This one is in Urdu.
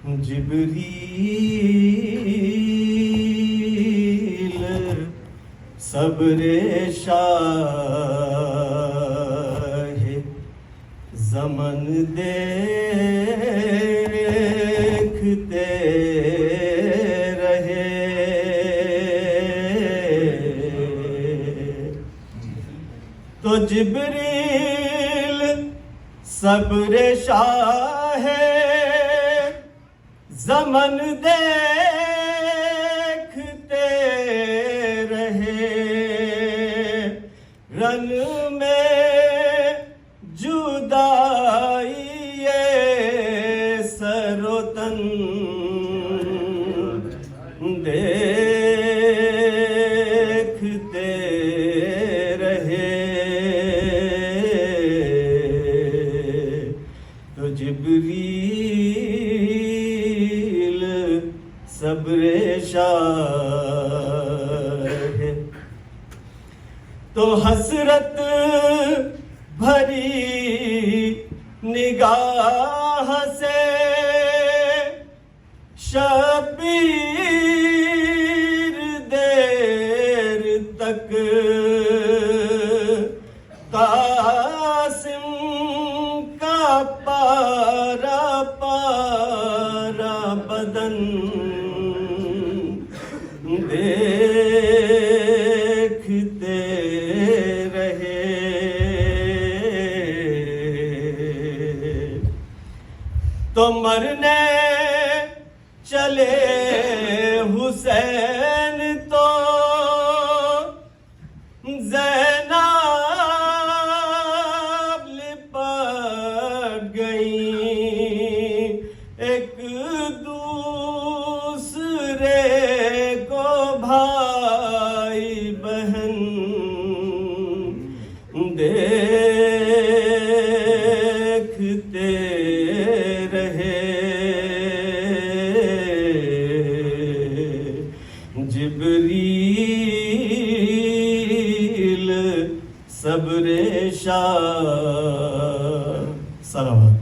جبریل صبر شاہ زمن دیکھتے رہے، تو جبریل صبر شاہ زمن دیکھتے رہے، رن میں جدائی سر و تن دیکھتے رہے، تو جبریل صبر شاہ تو حسرت بھری نگاہ سے شبیر دیر تک قاسم کا پارا پارا بدن دیکھتے رہے، تو مرنے چلے حسین تو زینب لپٹ گئیں، ایک دوسرے کو بھائی بہن دیکھتے رہے، جبریل صبر شاہ. سلام.